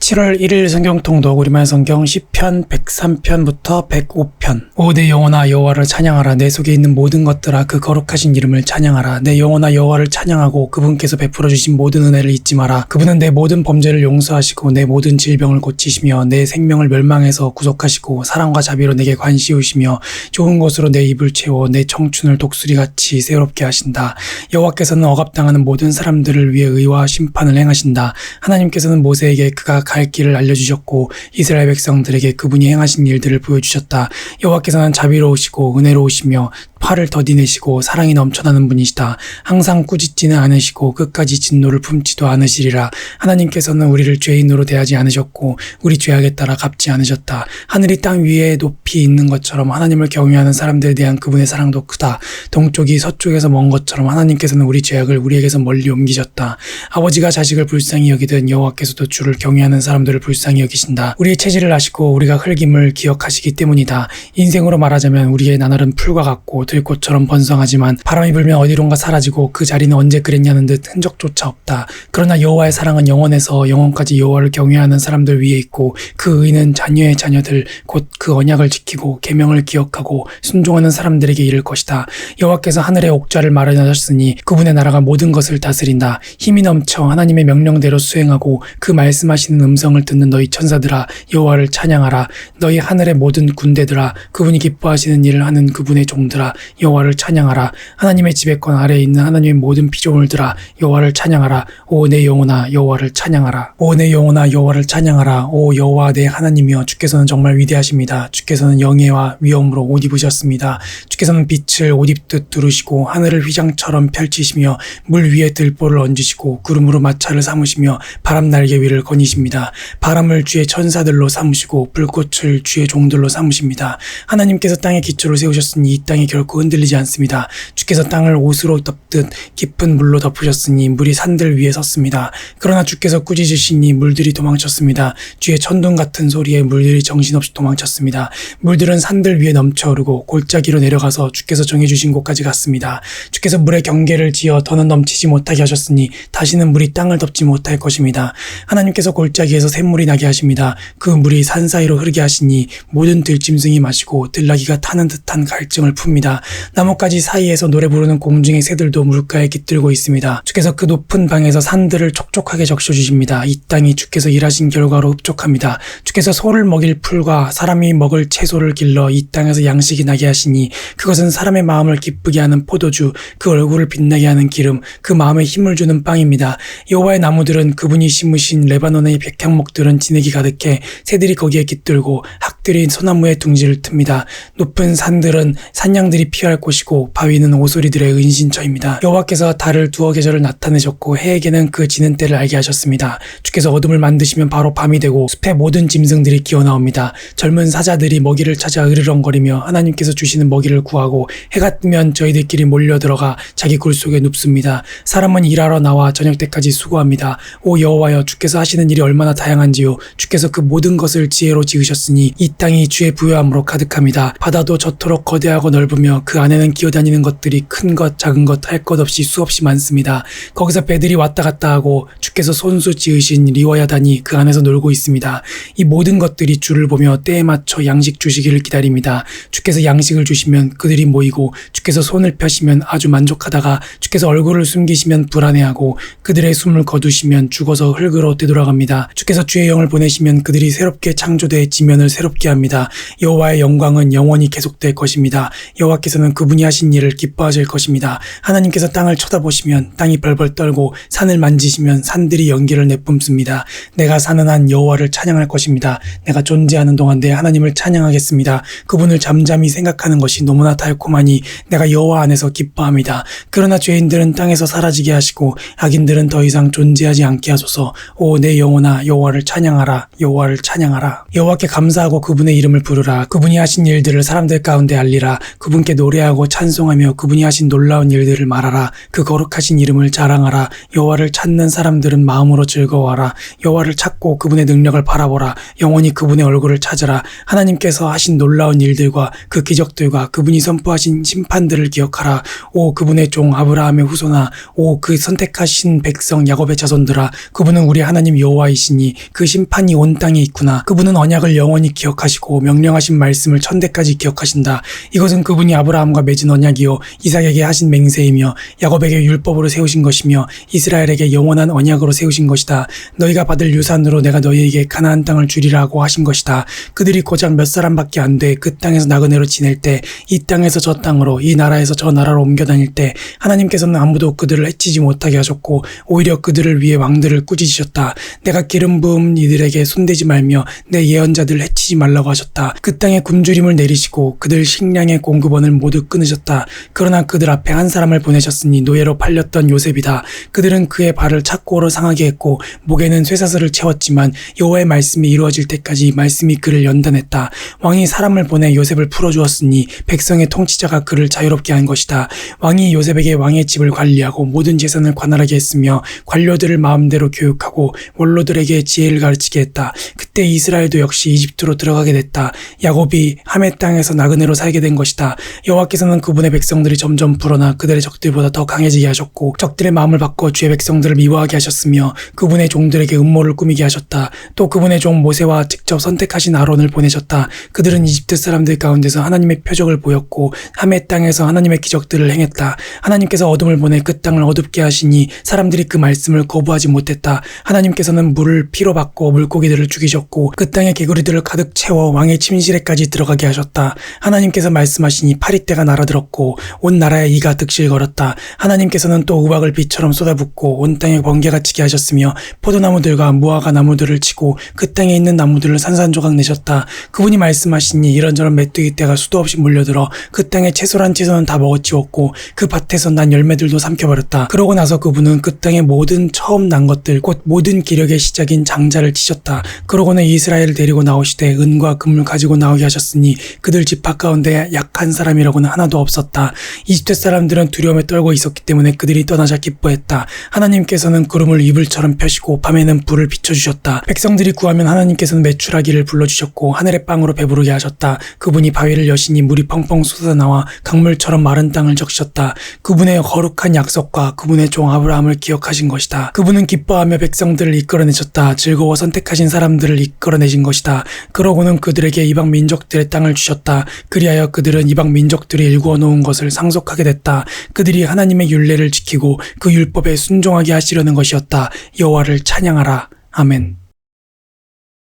7월 1일 성경 통독 우리말 성경 시편 103편부터 105편. 오 내 영혼아 여호와를 찬양하라. 내 속에 있는 모든 것들아 그 거룩하신 이름을 찬양하라. 내 영혼아 여호와를 찬양하고 그분께서 베풀어 주신 모든 은혜를 잊지 마라. 그분은 내 모든 범죄를 용서하시고 내 모든 질병을 고치시며 내 생명을 멸망에서 구속하시고 사랑과 자비로 내게 관시우시며 좋은 것으로 내 입을 채워 내 청춘을 독수리같이 새롭게 하신다. 여호와께서는 억압당하는 모든 사람들을 위해 의와 심판을 행하신다. 하나님께서는 모세에게 그가 갈 길을 알려주셨고 이스라엘 백성들에게 그분이 행하신 일들을 보여주셨다. 여호와께서는 자비로우시고 은혜로우시며 화를 더디내시고 사랑이 넘쳐나는 분이시다. 항상 꾸짖지는 않으시고 끝까지 진노를 품지도 않으시리라. 하나님께서는 우리를 죄인으로 대하지 않으셨고 우리 죄악에 따라 갚지 않으셨다. 하늘이 땅 위에 높이 있는 것처럼 하나님을 경외하는 사람들에 대한 그분의 사랑도 크다. 동쪽이 서쪽에서 먼 것처럼 하나님께서는 우리 죄악을 우리에게서 멀리 옮기셨다. 아버지가 자식을 불쌍히 여기듯 여호와께서도 주를 경외하는 사람들을 불쌍히 여기신다. 우리의 체질을 아시고 우리가 흙임을 기억하시기 때문이다. 인생으로 말하자면 우리의 나날은 풀과 같고 들꽃처럼 번성하지만 바람이 불면 어디론가 사라지고 그 자리는 언제 그랬냐는 듯 흔적조차 없다. 그러나 여호와의 사랑은 영원에서 영원까지 여호와를 경외하는 사람들 위에 있고 그 의는 자녀의 자녀들 곧 그 언약을 지키고 계명을 기억하고 순종하는 사람들에게 이를 것이다. 여호와께서 하늘의 옥좌를 마련하셨으니 그분의 나라가 모든 것을 다스린다. 힘이 넘쳐 하나님의 명령대로 수행하고 그 말씀하시는 음성을 듣는 너희 천사들아 여호와를 찬양하라. 너희 하늘의 모든 군대들아 그분이 기뻐하시는 일을 하는 그분의 종들아 여호와를 찬양하라. 하나님의 지배권 아래에 있는 하나님의 모든 피조물들아 여호와를 찬양하라. 오 내 영혼아 여호와를 찬양하라. 오 내 영혼아 여호와를 찬양하라. 오 여호와 내 하나님이여 주께서는 정말 위대하십니다. 주께서는 영예와 위엄으로 옷 입으셨습니다. 주께서는 빛을 옷 입듯 두르시고 하늘을 휘장처럼 펼치시며 물 위에 들보를 얹으시고 구름으로 마차를 삼으시며 바람 날개 위를 거니십니다. 바람을 주의 천사들로 삼으시고 불꽃을 주의 종들로 삼으십니다. 하나님께서 땅에 기초를 세우셨으니 이 땅이 결코 흔들리지 않습니다. 주께서 땅을 옷으로 덮듯 깊은 물로 덮으셨으니 물이 산들 위에 섰습니다. 그러나 주께서 꾸짖으시니 물들이 도망쳤습니다. 주의 천둥 같은 소리에 물들이 정신없이 도망쳤습니다. 물들은 산들 위에 넘쳐오르고 골짜기로 내려가서 주께서 정해주신 곳까지 갔습니다. 주께서 물의 경계를 지어 더는 넘치지 못하게 하셨으니 다시는 물이 땅을 덮지 못할 것입니다. 하나님께서 골짜기에서 샘물이 나게 하십니다. 그 물이 산 사이로 흐르게 하시니 모든 들짐승이 마시고 들나귀가 타는 듯한 갈증을 풉니다. 나뭇가지 사이에서 노래 부르는 공중의 새들도 물가에 깃들고 있습니다. 주께서 그 높은 방에서 산들을 촉촉하게 적셔주십니다. 이 땅이 주께서 일하신 결과로 흡족합니다. 주께서 소를 먹일 풀과 사람이 먹을 채소를 길러 이 땅에서 양식이 나게 하시니 그것은 사람의 마음을 기쁘게 하는 포도주, 그 얼굴을 빛나게 하는 기름, 그 마음에 힘을 주는 빵입니다. 여호와의 나무들은 그분이 심으신 레바논의 백향목들은 진액이 가득해 새들이 거기에 깃들고 학들이 소나무에 둥지를 틉니다. 높은 산들은 산양들이 피할 곳이고 바위는 오소리들의 은신처입니다. 여호와께서 달을 두어 계절을 나타내셨고 해에게는 그 지는 때를 알게 하셨습니다. 주께서 어둠을 만드시면 바로 밤이 되고 숲의 모든 짐승들이 기어나옵니다. 젊은 사자들이 먹이를 찾아 으르렁거리며 하나님께서 주시는 먹이를 구하고 해가 뜨면 저희들끼리 몰려들어가 자기 굴 속에 눕습니다. 사람은 일하러 나와 저녁 때까지 수고합니다. 오 여호와여 주께서 하시는 일이 얼마나 다양한지요. 주께서 그 모든 것을 지혜로 지으셨으니 이 땅이 주의 부요함으로 가득합니다. 바다도 저토록 거대하고 넓으며 그 안에는 기어다니는 것들이 큰 것 작은 것 할 것 없이 수없이 많습니다. 거기서 배들이 왔다 갔다 하고 주께서 손수 지으신 리워야단이 그 안에서 놀고 있습니다. 이 모든 것들이 주를 보며 때에 맞춰 양식 주시기를 기다립니다. 주께서 양식을 주시면 그들이 모이고 주께서 손을 펴시면 아주 만족하다가 주께서 얼굴을 숨기시면 불안해하고 그들의 숨을 거두시면 죽어서 흙으로 되돌아갑니다. 주께서 주의 영을 보내시면 그들이 새롭게 창조돼 지면을 새롭게 합니다. 여호와의 영광은 영원히 계속될 것입니다. 여호와께서는 그분이 하신 일을 기뻐하실 것입니다. 하나님께서 땅을 쳐다보시면 땅이 벌벌 떨고 산을 만지시면 산들이 연기를 내뿜습니다. 내가 사는 한 여호와를 찬양할 것입니다. 내가 존재하는 동안 내 하나님을 찬양하겠습니다. 그분을 잠잠히 생각하는 것이 너무나 달콤하니 내가 여호와 안에서 기뻐합니다. 그러나 죄인들은 땅에서 사라지게 하시고 악인들은 더 이상 존재하지 않게 하소서. 오 내 영혼아 여호와를 찬양하라. 여호와를 찬양하라. 여호와께 감사하고 그분의 이름을 부르라. 그분이 하신 일들을 사람들 가운데 알리라. 그분께 하나님께 노래하고 찬송하며 그분이 하신 놀라운 일들을 말하라. 그 거룩하신 이름을 자랑하라. 여호와를 찾는 사람들은 마음으로 즐거워하라. 여호와를 찾고 그분의 능력을 바라보라. 영원히 그분의 얼굴을 찾으라. 하나님께서 하신 놀라운 일들과 그 기적들과 그분이 선포하신 심판들을 기억하라. 오 그분의 종 아브라함의 후손아, 오 그 선택하신 백성 야곱의 자손들아, 그분은 우리 하나님 여호와이시니 그 심판이 온 땅에 있구나. 그분은 언약을 영원히 기억하시고 명령하신 말씀을 천대까지 기억하신다. 이것은 그분이 아브라함과 맺은 언약이요 이삭에게 하신 맹세이며 야곱에게 율법으로 세우신 것이며 이스라엘에게 영원한 언약으로 세우신 것이다. 너희가 받을 유산으로 내가 너희에게 가나안 땅을 주리라고 하신 것이다. 그들이 고작 몇 사람밖에 안 돼 그 땅에서 나그네로 지낼 때, 이 땅에서 저 땅으로, 이 나라에서 저 나라로 옮겨 다닐 때 하나님께서는 아무도 그들을 해치지 못하게 하셨고 오히려 그들을 위해 왕들을 꾸짖으셨다. 내가 기름 부은 이들에게 손대지 말며 내 예언자들을 해치지 말라고 하셨다. 그 땅에 굶주림을 내리시고 그들 식량의 공급원을 모두 끊으셨다. 그러나 그들 앞에 한 사람을 보내셨으니 노예로 팔렸던 요셉이다. 그들은 그의 발을 착고로 상하게 했고 목에는 쇠사슬을 채웠지만 여호와의 말씀이 이루어질 때까지 말씀이 그를 연단했다. 왕이 사람을 보내 요셉을 풀어주었으니 백성의 통치자가 그를 자유롭게 한 것이다. 왕이 요셉에게 왕의 집을 관리하고 모든 재산을 관할하게 했으며 관료들을 마음대로 교육하고 원로들에게 지혜를 가르치게 했다. 그때 이스라엘도 역시 이집트로 들어가게 됐다. 야곱이 함의 땅에서 나그네로 살게 된 것이다. 여호와께서는 그분의 백성들이 점점 불어나 그들의 적들보다 더 강해지게 하셨고 적들의 마음을 바꿔 주의 백성들을 미워하게 하셨으며 그분의 종들에게 음모를 꾸미게 하셨다. 또 그분의 종 모세와 직접 선택하신 아론을 보내셨다. 그들은 이집트 사람들 가운데서 하나님의 표적을 보였고 함의 땅에서 하나님의 기적들을 행했다. 하나님께서 어둠을 보내 그 땅을 어둡게 하시니 사람들이 그 말씀을 거부하지 못했다. 하나님께서는 물을 피로 바꿔 물고기들을 죽이셨고 그 땅의 개구리들을 가득 채워 왕의 침실에까지 들어가게 하셨다. 하나님께서 말씀하시니 파리떼가 날아들었고 온 나라에 이가 득실거렸다. 하나님께서는 또 우박을 비처럼 쏟아붓고 온 땅에 번개가 치게 하셨으며 포도나무들과 무화과 나무들을 치고 그 땅에 있는 나무들을 산산조각 내셨다. 그분이 말씀하시니 이런저런 메뚜기 떼가 수도 없이 몰려들어 그 땅의 채소란 채소는 다 먹어치웠고 그 밭에서 난 열매들도 삼켜버렸다. 그러고 나서 그분은 그 땅의 모든 처음 난 것들 곧 모든 기력의 시작인 장자를 치셨다. 그러고는 이스라엘을 데리고 나오시되 은과 금을 가지고 나오게 하셨으니 그들 지파 가운데 약한 사람이라고는 하나도 없었다. 이집트 사람들은 두려움에 떨고 있었기 때문에 그들이 떠나자 기뻐했다. 하나님께서는 구름을 이불처럼 펴시고 밤에는 불을 비춰주셨다. 백성들이 구하면 하나님께서는 메추라기를 불러주셨고 하늘의 빵으로 배부르게 하셨다. 그분이 바위를 여시니 물이 펑펑 쏟아나와 강물처럼 마른 땅을 적셨다. 그분의 거룩한 약속과 그분의 종 아브라함을 기억하신 것이다. 그분은 기뻐하며 백성들을 이끌어내셨다. 즐거워 선택하신 사람들을 이끌어내신 것이다. 그러고는 그들에게 이방 민족들의 땅을 주셨다. 그리하여 그들은 이방 민족들이 일구어 놓은 것을 상속하게 됐다. 그들이 하나님의 율례를 지키고 그 율법에 순종하게 하시려는 것이었다. 여호와를 찬양하라. 아멘.